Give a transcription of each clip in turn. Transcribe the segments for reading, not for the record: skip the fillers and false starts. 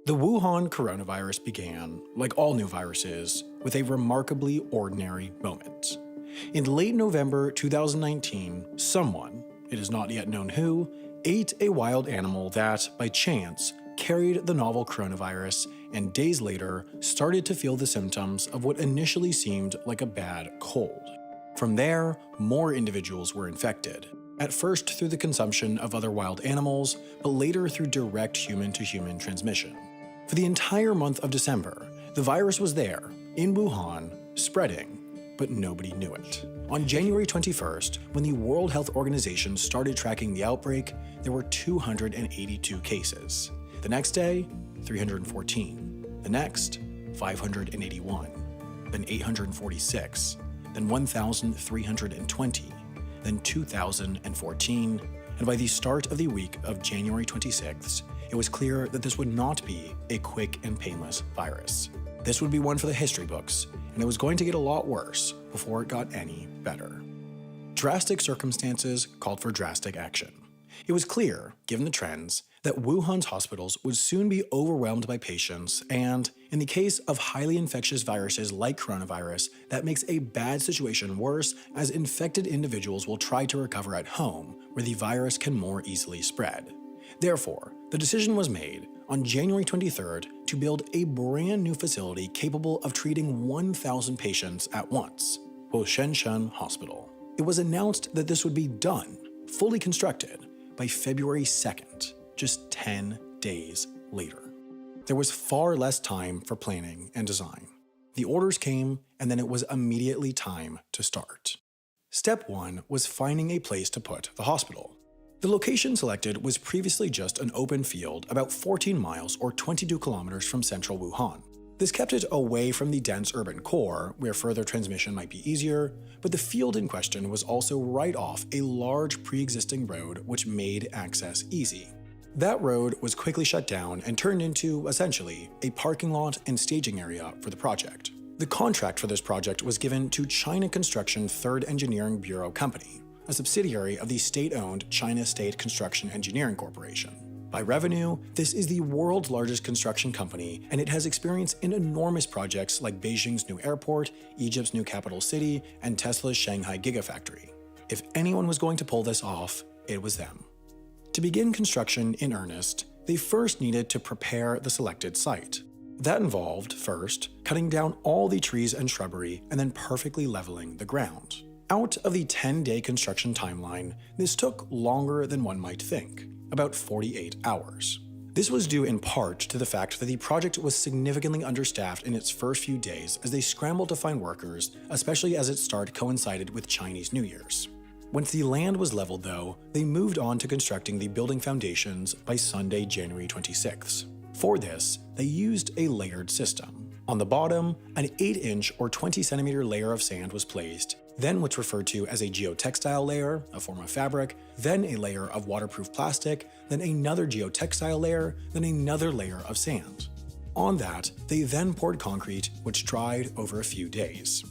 The Wuhan coronavirus began, like all new viruses, with a remarkably ordinary moment. In late November 2019, someone, it is not yet known who, ate a wild animal that, by chance, carried the novel coronavirus and days later started to feel the symptoms of what initially seemed like a bad cold. From there, more individuals were infected, at first through the consumption of other wild animals, but later through direct human-to-human transmission. For the entire month of December, the virus was there, in Wuhan, spreading, but nobody knew it. On January 21st, when the World Health Organization started tracking the outbreak, there were 282 cases. The next day, 314. The next, 581. Then 846. Then 1,320. Then 2,014. And by the start of the week of January 26th, it was clear that this would not be a quick and painless virus. This would be one for the history books, and it was going to get a lot worse before it got any better. Drastic circumstances called for drastic action. It was clear, given the trends, that Wuhan's hospitals would soon be overwhelmed by patients, and, in the case of highly infectious viruses like coronavirus, that makes a bad situation worse as infected individuals will try to recover at home, where the virus can more easily spread. Therefore, the decision was made on January 23rd to build a brand new facility capable of treating 1,000 patients at once, Shenzhen Hospital. It was announced that this would be done, fully constructed, by February 2nd, just 10 days later. There was far less time for planning and design. The orders came, and then it was immediately time to start. Step 1 was finding a place to put the hospital. The location selected was previously just an open field about 14 miles or 22 kilometers from central Wuhan. This kept it away from the dense urban core, where further transmission might be easier, but the field in question was also right off a large pre-existing road which made access easy. That road was quickly shut down and turned into, essentially, a parking lot and staging area for the project. The contract for this project was given to China Construction Third Engineering Bureau Company, a subsidiary of the state-owned China State Construction Engineering Corporation. By revenue, this is the world's largest construction company, and it has experience in enormous projects like Beijing's new airport, Egypt's new capital city, and Tesla's Shanghai Gigafactory. If anyone was going to pull this off, it was them. To begin construction in earnest, they first needed to prepare the selected site. That involved, first, cutting down all the trees and shrubbery and then perfectly leveling the ground. Out of the 10-day construction timeline, this took longer than one might think, about 48 hours. This was due in part to the fact that the project was significantly understaffed in its first few days as they scrambled to find workers, especially as its start coincided with Chinese New Year's. Once the land was leveled, though, they moved on to constructing the building foundations by Sunday, January 26th. For this, they used a layered system. On the bottom, an 8-inch or 20-centimeter layer of sand was placed, then what's referred to as a geotextile layer, a form of fabric, then a layer of waterproof plastic, then another geotextile layer, then another layer of sand. On that, they then poured concrete, which dried over a few days.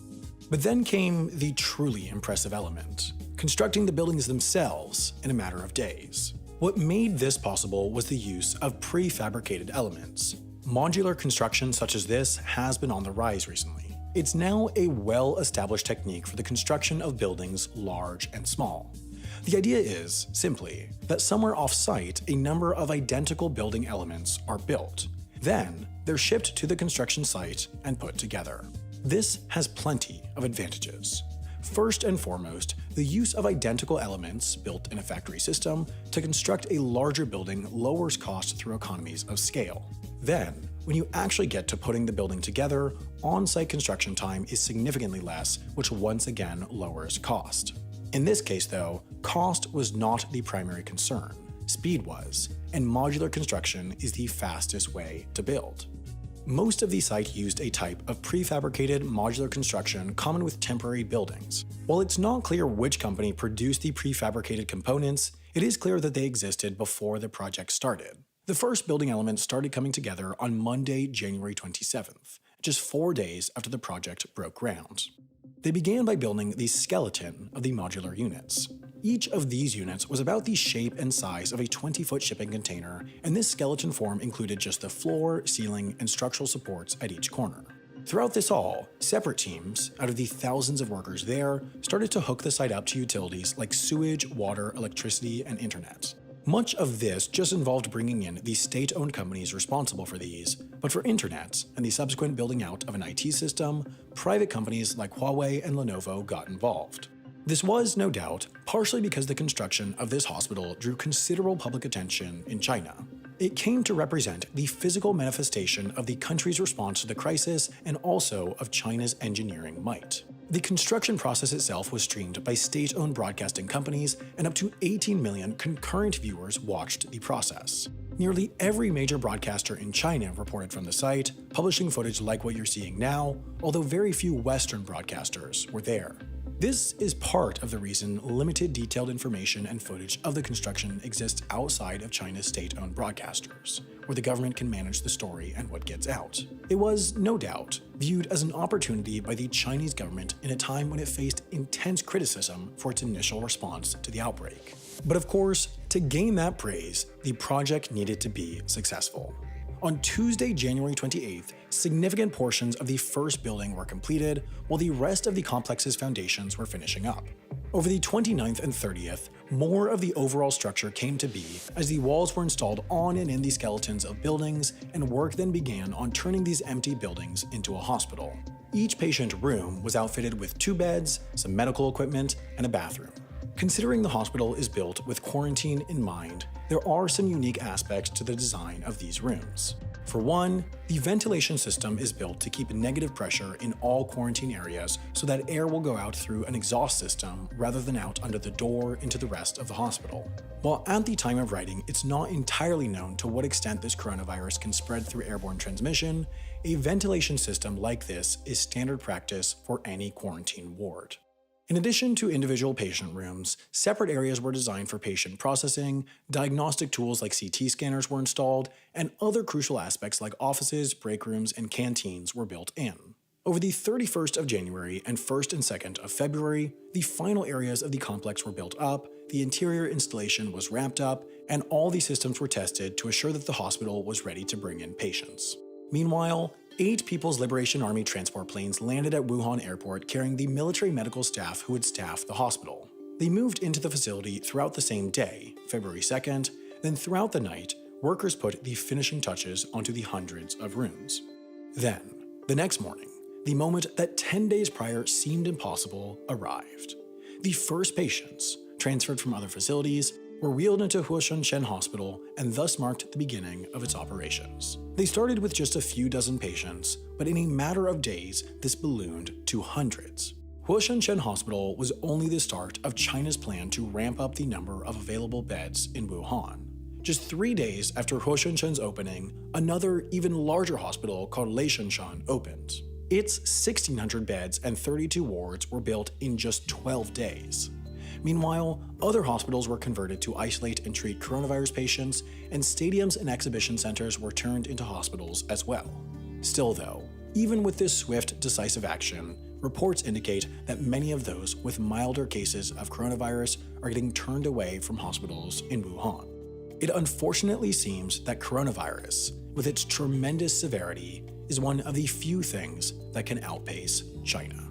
But then came the truly impressive element, constructing the buildings themselves in a matter of days. What made this possible was the use of prefabricated elements. Modular construction such as this has been on the rise recently. It's now a well-established technique for the construction of buildings large and small. The idea is, simply, that somewhere off-site a number of identical building elements are built. Then, they're shipped to the construction site and put together. This has plenty of advantages. First and foremost, the use of identical elements built in a factory system to construct a larger building lowers cost through economies of scale. Then, when you actually get to putting the building together, on-site construction time is significantly less, which once again lowers cost. In this case, though, cost was not the primary concern. Speed was, and modular construction is the fastest way to build. Most of the site used a type of prefabricated modular construction common with temporary buildings. While it's not clear which company produced the prefabricated components, it is clear that they existed before the project started. The first building elements started coming together on Monday, January 27th, just 4 days after the project broke ground. They began by building the skeleton of the modular units. Each of these units was about the shape and size of a 20-foot shipping container, and this skeleton form included just the floor, ceiling, and structural supports at each corner. Throughout this all, separate teams, out of the thousands of workers there, started to hook the site up to utilities like sewage, water, electricity, and internet. Much of this just involved bringing in the state-owned companies responsible for these, but for internet and the subsequent building out of an IT system, private companies like Huawei and Lenovo got involved. This was, no doubt, partially because the construction of this hospital drew considerable public attention in China. It came to represent the physical manifestation of the country's response to the crisis and also of China's engineering might. The construction process itself was streamed by state-owned broadcasting companies, and up to 18 million concurrent viewers watched the process. Nearly every major broadcaster in China reported from the site, publishing footage like what you're seeing now, although very few Western broadcasters were there. This is part of the reason limited detailed information and footage of the construction exists outside of China's state-owned broadcasters, where the government can manage the story and what gets out. It was, no doubt, viewed as an opportunity by the Chinese government in a time when it faced intense criticism for its initial response to the outbreak. But of course, to gain that praise, the project needed to be successful. On Tuesday, January 28th, significant portions of the first building were completed, while the rest of the complex's foundations were finishing up. Over the 29th and 30th, more of the overall structure came to be as the walls were installed on and in the skeletons of buildings, and work then began on turning these empty buildings into a hospital. Each patient room was outfitted with 2 beds, some medical equipment, and a bathroom. Considering the hospital is built with quarantine in mind, there are some unique aspects to the design of these rooms. For one, the ventilation system is built to keep negative pressure in all quarantine areas so that air will go out through an exhaust system rather than out under the door into the rest of the hospital. While at the time of writing, it's not entirely known to what extent this coronavirus can spread through airborne transmission, a ventilation system like this is standard practice for any quarantine ward. In addition to individual patient rooms, separate areas were designed for patient processing, diagnostic tools like CT scanners were installed, and other crucial aspects like offices, break rooms, and canteens were built in. Over the 31st of January and 1st and 2nd of February, the final areas of the complex were built up, the interior installation was ramped up, and all the systems were tested to assure that the hospital was ready to bring in patients. Meanwhile, 8 People's Liberation Army transport planes landed at Wuhan Airport carrying the military medical staff who would staff the hospital. They moved into the facility throughout the same day, February 2nd, then throughout the night, workers put the finishing touches onto the hundreds of rooms. Then, the next morning, the moment that 10 days prior seemed impossible arrived. The first patients, transferred from other facilities, were wheeled into Huashunshen Hospital and thus marked the beginning of its operations. They started with just a few dozen patients, but in a matter of days, this ballooned to hundreds. Huashunshen Hospital was only the start of China's plan to ramp up the number of available beds in Wuhan. Just 3 days after Huashunshen's opening, another, even larger hospital called Leishunshan opened. Its 1,600 beds and 32 wards were built in just 12 days. Meanwhile, other hospitals were converted to isolate and treat coronavirus patients, and stadiums and exhibition centers were turned into hospitals as well. Still though, even with this swift, decisive action, reports indicate that many of those with milder cases of coronavirus are getting turned away from hospitals in Wuhan. It unfortunately seems that coronavirus, with its tremendous severity, is one of the few things that can outpace China.